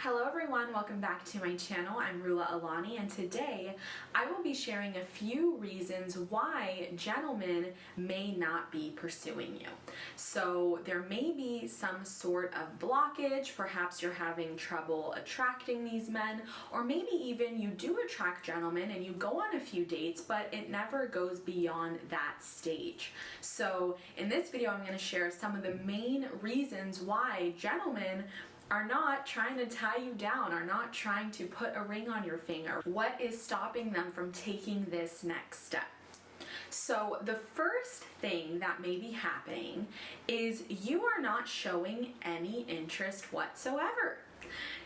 Hello everyone, welcome back to my channel. I'm Rulla Alani, and today I will be sharing a few reasons why gentlemen may not be pursuing you. So there may be some sort of blockage, perhaps you're having trouble attracting these men, or maybe even you do attract gentlemen and you go on a few dates, but it never goes beyond that stage. So in this video, I'm going to share some of the main reasons why gentlemen are not trying to tie you down, are not trying to put a ring on your finger. What is stopping them from taking this next step? So the first thing that may be happening is you are not showing any interest whatsoever.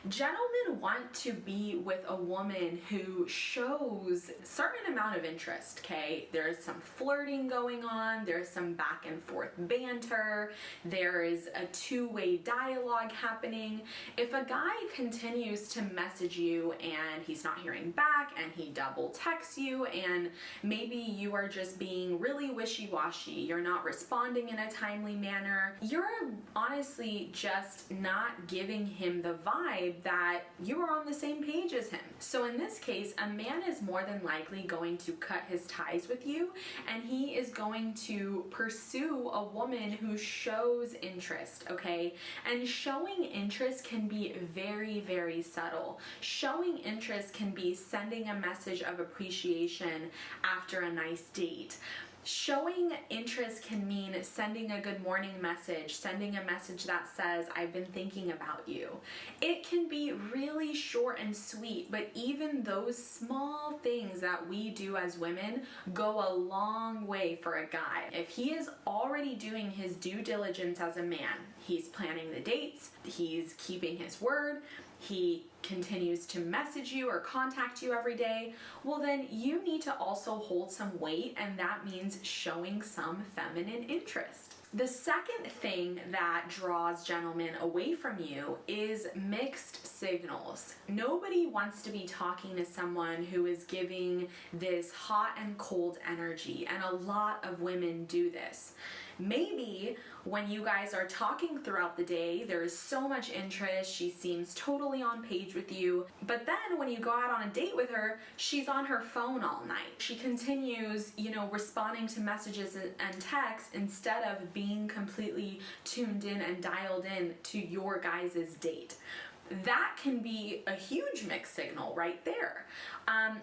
Gentlemen want to be with a woman who shows a certain amount of interest, okay? There's some flirting going on, there's some back and forth banter, there is a two-way dialogue happening. If a guy continues to message you and he's not hearing back and he double texts you and maybe you are just being really wishy-washy, you're not responding in a timely manner, you're honestly just not giving him the vibe that you are on the same page as him. So in this case, a man is more than likely going to cut his ties with you, and he is going to pursue a woman who shows interest, okay? And showing interest can be very, very subtle. Showing interest can be sending a message of appreciation after a nice date. Showing interest can mean sending a good morning message, sending a message that says, I've been thinking about you. It can be really short and sweet, but even those small things that we do as women go a long way for a guy. If he is already doing his due diligence as a man, he's planning the dates, he's keeping his word, he continues to message you or contact you every day, well then you need to also hold some weight, and that means showing some feminine interest. The second thing that draws gentlemen away from you is mixed signals. Nobody wants to be talking to someone who is giving this hot and cold energy, and a lot of women do this. Maybe when you guys are talking throughout the day, there is so much interest, she seems totally on page with you, but then when you go out on a date with her, she's on her phone all night. She continues, responding to messages and texts instead of being completely tuned in and dialed in to your guys' date. That can be a huge mixed signal right there.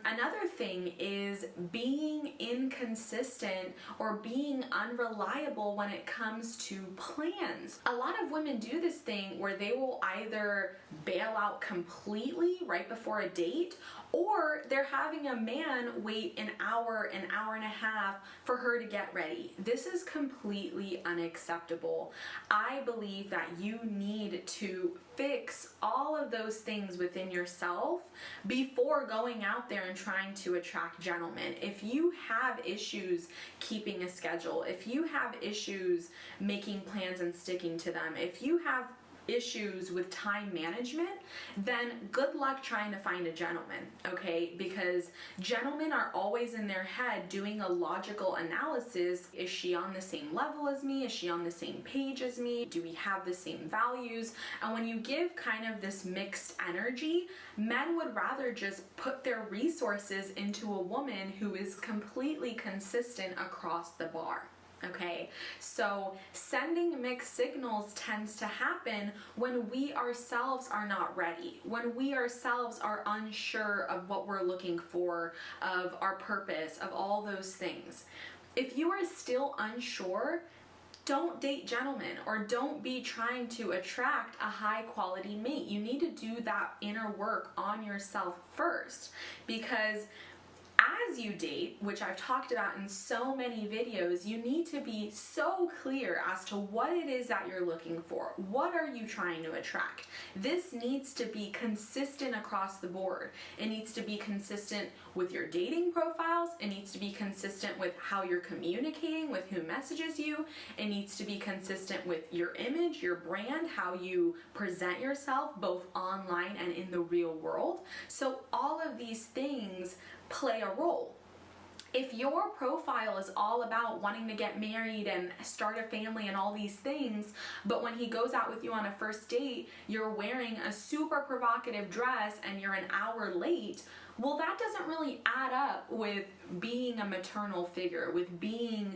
Another thing is being inconsistent or being unreliable when it comes to plans. A lot of women do this thing where they will either bail out completely right before a date, or they're having a man wait an hour and a half for her to get ready. This is completely unacceptable. I believe that you need to fix all of those things within yourself before going out there and trying to attract gentlemen. If you have issues keeping a schedule, if you have issues making plans and sticking to them, if you have issues with time management, then good luck trying to find a gentleman, okay? Because gentlemen are always in their head doing a logical analysis. Is she on the same level as me? Is she on the same page as me? Do we have the same values? And when you give kind of this mixed energy, men would rather just put their resources into a woman who is completely consistent across the bar. Okay, so sending mixed signals tends to happen when we ourselves are not ready, when we ourselves are unsure of what we're looking for, of our purpose, of all those things. If you are still unsure, don't date gentlemen, or don't be trying to attract a high quality mate. You need to do that inner work on yourself first, because as you date, which I've talked about in so many videos, you need to be so clear as to what it is that you're looking for. What are you trying to attract? This needs to be consistent across the board. It needs to be consistent with your dating profiles. It needs to be consistent with how you're communicating with who messages you. It needs to be consistent with your image, your brand, how you present yourself both online and in the real world. So all of these things play a role. If your profile is all about wanting to get married and start a family and all these things, but when he goes out with you on a first date, you're wearing a super provocative dress and you're an hour late, well, that doesn't really add up with being a maternal figure, with being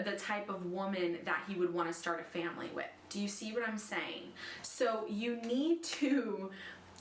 the type of woman that he would want to start a family with. Do you see what I'm saying? So you need to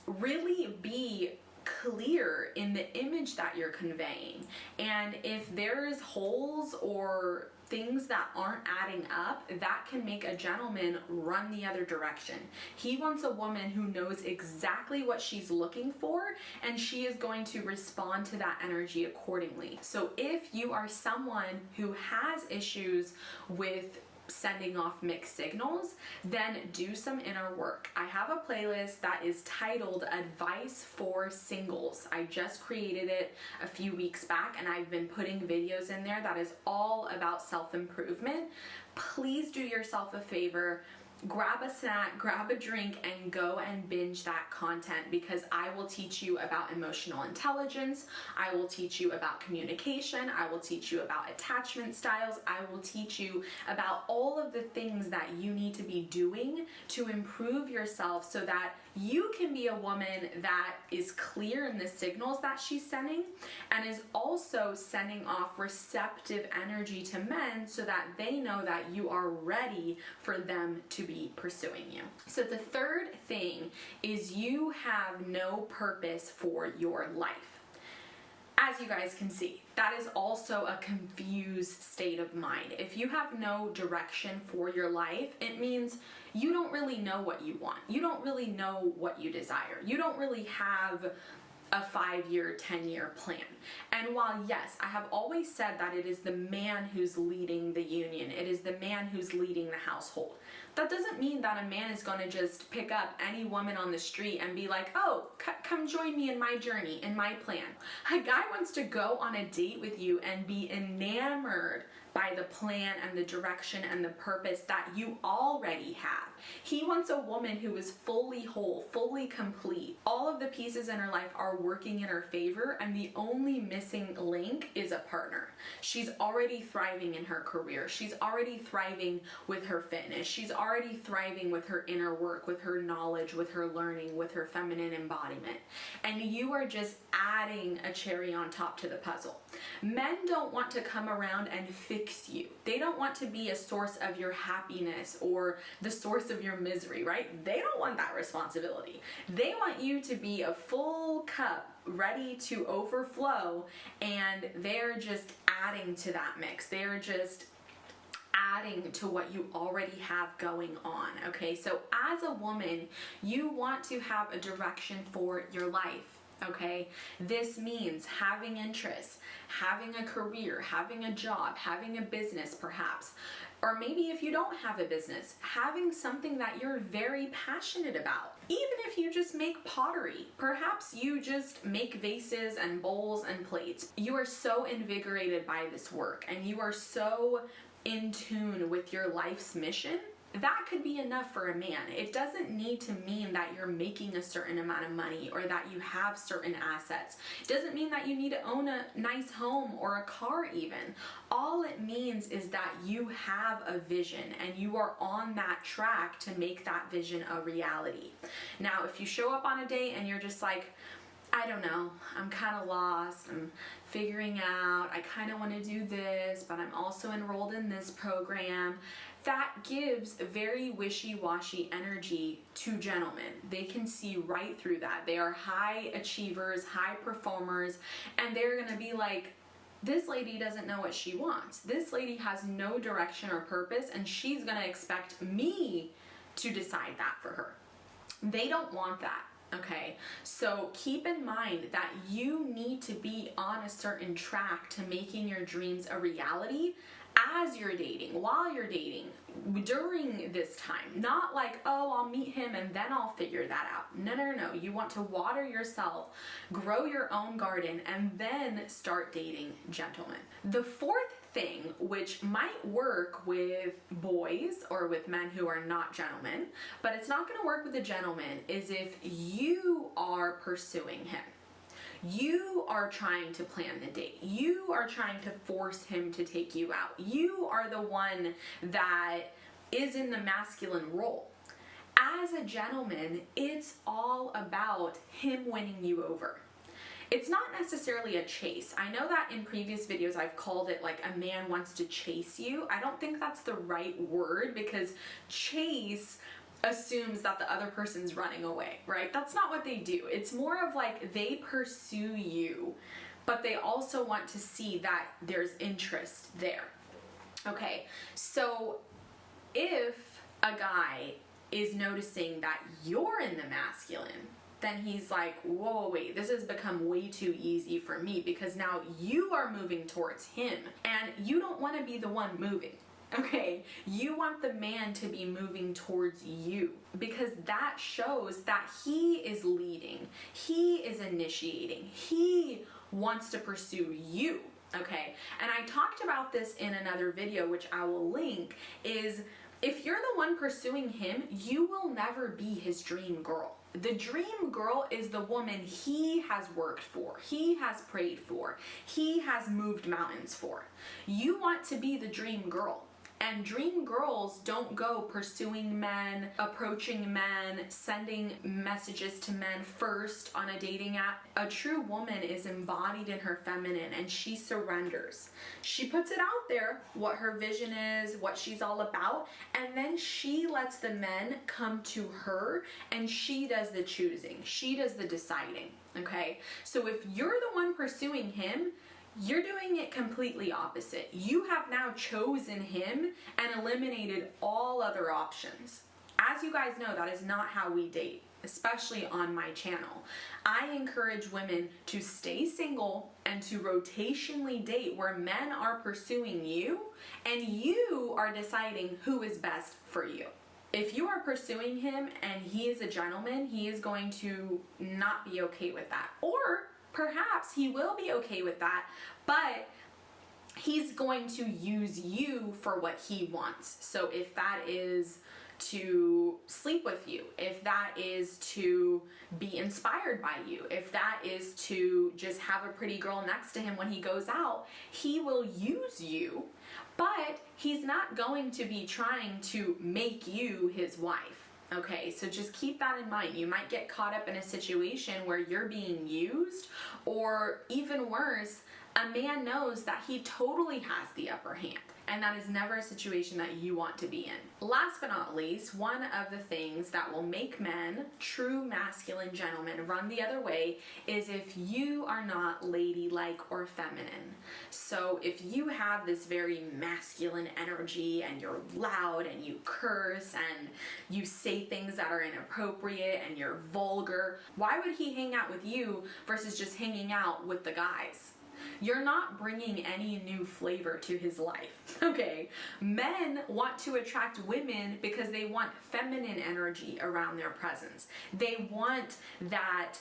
really be clear in the image that you're conveying. And if there's holes or things that aren't adding up, that can make a gentleman run the other direction. He wants a woman who knows exactly what she's looking for, and she is going to respond to that energy accordingly. So if you are someone who has issues with sending off mixed signals, then do some inner work. I have a playlist that is titled Advice for Singles. I just created it a few weeks back, and I've been putting videos in there that is all about self-improvement. Please do yourself a favor. Grab a snack, grab a drink, and go and binge that content, because I will teach you about emotional intelligence, I will teach you about communication, I will teach you about attachment styles, I will teach you about all of the things that you need to be doing to improve yourself so that you can be a woman that is clear in the signals that she's sending and is also sending off receptive energy to men so that they know that you are ready for them to be pursuing you. So the third thing is you have no purpose for your life. As you guys can see, that is also a confused state of mind. If you have no direction for your life, it means you don't really know what you want. You don't really know what you desire. You don't really have a 5-year, 10-year plan. And while yes, I have always said that it is the man who's leading the union, it is the man who's leading the household, that doesn't mean that a man is going to just pick up any woman on the street and be like, oh, come join me in my journey, in my plan. A guy wants to go on a date with you and be enamored by the plan and the direction and the purpose that you already have. He wants a woman who is fully whole, fully complete. All of the pieces in her life are working in her favor, and the only missing link is a partner. She's already thriving in her career. She's already thriving with her fitness. She's already thriving with her inner work, with her knowledge, with her learning, with her feminine embodiment. And you are just adding a cherry on top to the puzzle. Men don't want to come around and fix you. They don't want to be a source of your happiness or the source of your misery, right? They don't want that responsibility. They want you to be a full cup ready to overflow, and they're just adding to that mix. They're just adding to what you already have going on, okay? So as a woman, you want to have a direction for your life. Okay, this means having interests, having a career, having a job, having a business perhaps, or maybe if you don't have a business, having something that you're very passionate about. Even if you just make pottery, perhaps you just make vases and bowls and plates. You are so invigorated by this work and you are so in tune with your life's mission. That could be enough for a man. It doesn't need to mean that you're making a certain amount of money or that you have certain assets. It doesn't mean that you need to own a nice home or a car even. All it means is that you have a vision and you are on that track to make that vision a reality. Now, if you show up on a date and you're just like, I don't know, I'm kind of lost, I'm figuring out, I kind of want to do this, but I'm also enrolled in this program, that gives very wishy-washy energy to gentlemen. They can see right through that. They are high achievers, high performers, and they're going to be like, this lady doesn't know what she wants. This lady has no direction or purpose, and she's going to expect me to decide that for her. They don't want that. Okay, so keep in mind that you need to be on a certain track to making your dreams a reality as you're dating, while you're dating, during this time. Not like, oh, I'll meet him and then I'll figure that out. No, no, no. You want to water yourself, grow your own garden, and then start dating gentlemen. The fourth thing, which might work with boys or with men who are not gentlemen, but it's not going to work with a gentleman, is if you are pursuing him. You are trying to plan the date. You are trying to force him to take you out. You are the one that is in the masculine role. As a gentleman, it's all about him winning you over. It's not necessarily a chase. I know that in previous videos I've called it like a man wants to chase you. I don't think that's the right word, because chase assumes that the other person's running away, right? That's not what they do. It's more of like they pursue you, but they also want to see that there's interest there. Okay, so if a guy is noticing that you're in the masculine, then he's like, whoa, wait, this has become way too easy for me, because now you are moving towards him and you don't want to be the one moving. Okay, you want the man to be moving towards you, because that shows that he is leading, he is initiating, he wants to pursue you. Okay, and I talked about this in another video, which I will link, is if you're the one pursuing him, you will never be his dream girl. The dream girl is the woman he has worked for, he has prayed for, he has moved mountains for. You want to be the dream girl. And dream girls don't go pursuing men, approaching men, sending messages to men first on a dating app. A true woman is embodied in her feminine, and she surrenders. She puts it out there, what her vision is, what she's all about, and then she lets the men come to her, and she does the choosing. She does the deciding, okay? So if you're the one pursuing him, you're doing it completely opposite. You have now chosen him and eliminated all other options. As you guys know, that is not how we date, especially on my channel. I encourage women to stay single and to rotationally date where men are pursuing you and you are deciding who is best for you. If you are pursuing him and he is a gentleman, he is going to not be okay with that. Or perhaps he will be okay with that, but he's going to use you for what he wants. So if that is to sleep with you, if that is to be inspired by you, if that is to just have a pretty girl next to him when he goes out, he will use you, but he's not going to be trying to make you his wife. Okay, so just keep that in mind. You might get caught up in a situation where you're being used, or even worse, a man knows that he totally has the upper hand, and that is never a situation that you want to be in. Last but not least, one of the things that will make men, true masculine gentlemen, run the other way is if you are not ladylike or feminine. So if you have this very masculine energy and you're loud and you curse and you say things that are inappropriate and you're vulgar, why would he hang out with you versus just hanging out with the guys? You're not bringing any new flavor to his life, okay? Men want to attract women because they want feminine energy around their presence. They want that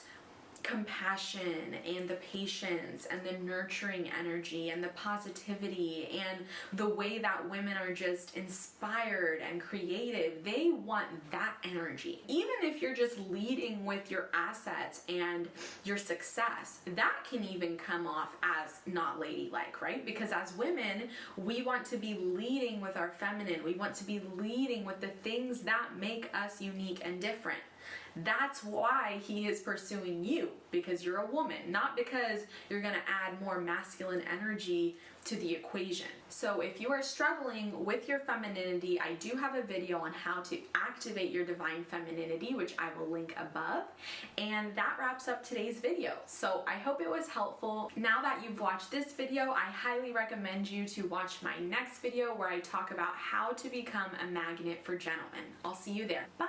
compassion and the patience and the nurturing energy and the positivity and the way that women are just inspired and creative. They want that energy. Even if you're just leading with your assets and your success, that can even come off as not ladylike, right? Because as women, we want to be leading with our feminine. We want to be leading with the things that make us unique and different. That's why he is pursuing you, because you're a woman, not because you're going to add more masculine energy to the equation. So if you are struggling with your femininity, I do have a video on how to activate your divine femininity, which I will link above. And that wraps up today's video. So I hope it was helpful. Now that you've watched this video, I highly recommend you to watch my next video where I talk about how to become a magnet for gentlemen. I'll see you there. Bye!